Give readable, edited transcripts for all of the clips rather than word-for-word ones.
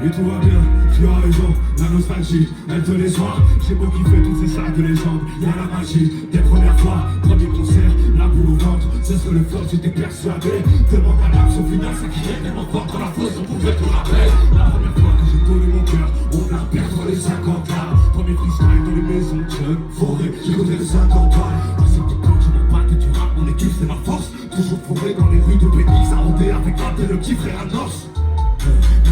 Et tout va bien, tu as raison, la nostalgie, elle te déçoit. C'est moi qui fais toutes ces salles de légende. Y'a la magie des premières fois, premier concert, la boule au ventre. C'est ce que le flow, j'étais persuadé. Tellement qu'à l'âme, au final, ça criait tellement fort dans la fosse, on pouvait tout rappeler. La première fois que j'ai donné mon cœur, on a perdu les 50 là. Premier freestyle dans les maisons de jeunes, forêt, j'ai compté les 50 ans. C'était quand je m'en bats que tu rappes, mon équipe c'est ma force. Toujours fourré dans les rues de Pénis, à rôder avec Abdel, le petit frère à Norse.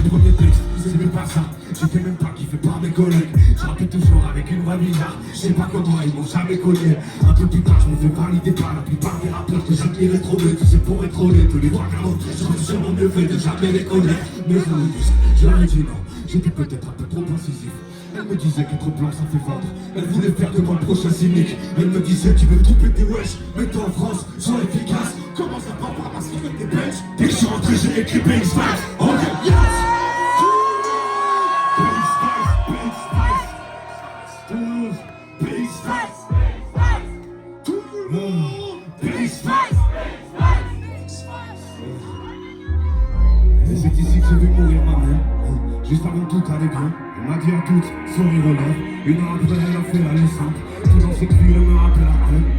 Le premier texte, c'est même pas ça. J'étais même pas kiffé par mes collègues. Je rappelle toujours avec une voix bizarre. Je sais pas comment ils m'ont jamais connu. Un peu plus tard, je me fais valider par la plupart des rappeurs que j'admirais trop bien. Tu sais, pour être honnête, les trois quarts je me suis mon mieux fait de jamais les connaître. Mais je leur ai dit non, j'étais peut-être un peu trop incisif. Elle me disait qu'être blanc ça fait vendre. Elle voulait faire de moi le prochain cynique. Elle me disait tu veux tout péter wesh, mais toi en France, sois efficace. Commence à pas voir parce qu'il fait des bench. Dès que je suis rentré j'ai écrit Big Spice. Ok, yes! Big Spice, Big Spice. Toulouse, Big Spice. Toulouse, Big Spice. Et c'est ici que je vais mourir ma mère. Juste avant tout allait bien. On m'a dit à toutes, sourire aux lèvres. Une heure après, elle a fait la descente. Tout dans cette ville, elle me rappelle la haine.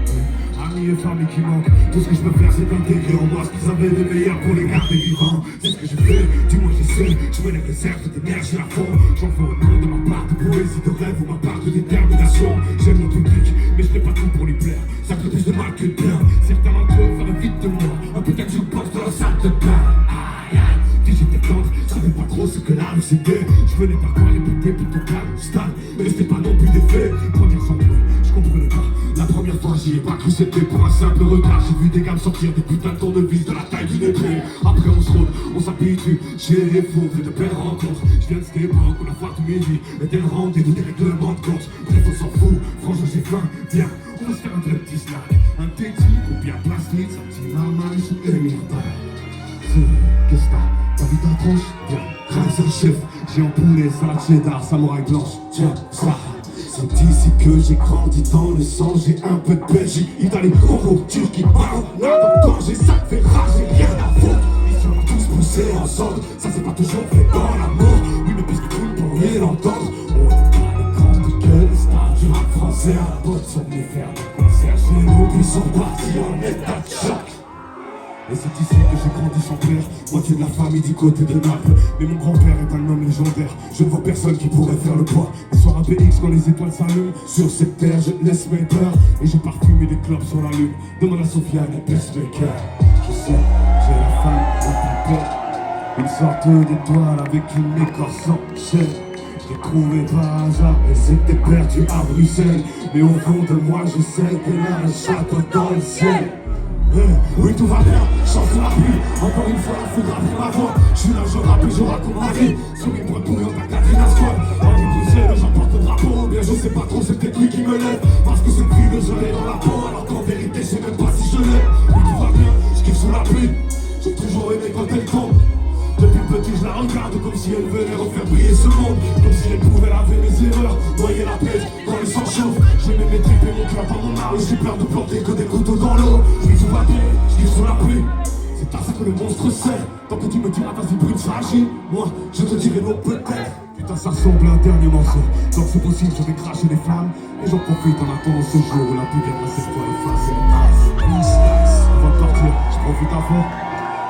Amis et famille qui manquent. Tout ce que je peux faire, c'est intégrer en moi ce qu'ils avaient de meilleur pour les garder vivants. C'est ce que je fais, du moins j'essaie. Je mets les réserves d'énergie à fond. J'en fais au nom de ma part de poésie, de rêve ou ma part de détermination. J'aime mon public, mais je fais pas tout pour lui plaire. Ça fait plus de mal que de bien. Certains d'entre eux feraient vite de moi. Un peu que je pense dans la salle de bain. Aïe aïe. Puis j'étais tendre, je savais pas trop ce que la rue c'était. Je venais par quoi répéter plutôt calme, style. Mais c'était pas non plus des faits. Première sanglée, je comprenais pas. La première fois j'y ai pas cru, c'était pour un simple regard. J'ai vu des gammes sortir des putains de tournevis de la taille d'une épée. Après on se rôde, on s'habitue. Chez les fous, on fait de belles rencontres. Je viens de cette époque où la foire du midi était le rendez-vous des règlements de compte. Bref on s'en fout, franchement j'ai faim, viens. On va se faire un vrai petit snack. Un téti ou bien plastique, ça petit marmaille sous émirta. Qu'est-ce que t'as vu ta tronche? Viens, Kaiser chef, j'ai en poulet, salade cheddar, samouraï blanche. Tiens, ça, c'est ici que j'ai grandi dans le sang. J'ai un peu de Belgique, Italie, Congo, Turquie, Maroc. Quand j'ai ça fait rare, j'ai rien à foutre. Ici on va tous pousser ensemble, ça c'est pas toujours fait dans l'amour. Oui mais puisque tout pour rien l'entendre, on n'est pas les grandes gueules, les stars du rap français. À la botte sont venus faire des concerts chez nous, puis sont partis en état de choc. Et c'est ici que j'ai grandi sans père, moitié de la famille du côté de Naples. Mais mon grand-père est un homme légendaire, je ne vois personne qui pourrait faire le poids. Les soirs à BX quand les étoiles s'allument, sur cette terre je laisse mes peurs. Et je pars fumer des clopes sur la lune, demande à Sofiane et Pacemaker. Je sais, j'ai la femme la plus belle, une sorte d'étoile avec une écorce en chaîne. Je l'ai trouvé par hasard et c'était perdu à Bruxelles. Mais au fond de moi je sais qu'elle a un château dans le ciel. Oui tout va bien, chance de la pluie. Encore une fois la foudre a pris ma voix. Je suis là, je rappe et je raconte ma vie. Sur une boîte bouillante à Katrina Squad. Envie de Bruxelles, j'emporte le drapeau. Bien je sais pas trop, c'est peut-être lui qui me lève. Parce que cette fille je l'ai dans la peau. Alors qu'en vérité je sais même pas si je l'aime. Oui tout va bien, je kiffe sous la pluie. J'ai toujours aimé quand elle tombe. Depuis petit je la regarde comme si elle venait refaire briller ce monde. Comme si elle pouvait laver mes erreurs, noyer la pêche quand le sang chauffe. J'ai même mes tripes et mon cœur dans mon art. J'ai peur de planter que des couteaux dans l'eau. Je vis sous la pied, je kiffe sous la pluie. C'est à ça que le monstre sait. Tant que tu me diras vas-y brune ça agit. Moi je te dirai non peut-être. Putain ça ressemble à un dernier morceau. Donc c'est possible je vais cracher les flammes. Et j'en profite en attendant ce jour où la pluie viendra cette fois effacer les traces. Avant de partir, je profite à fond.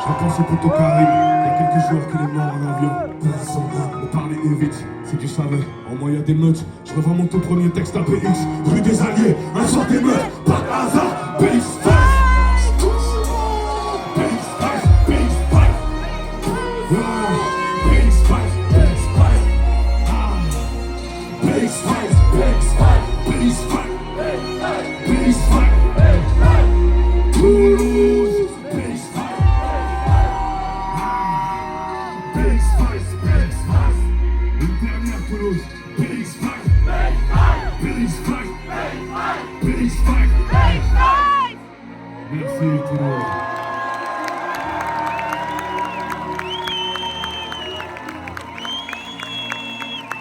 Je repense au poteau Karim, il y a quelques jours qu'il est mort en avion. Me parler vite, si tu savais, en moi y a des meutes. Je revends mon tout premier texte à BX, rue des Alliés, un soir d'émeute, pas de hasard, BX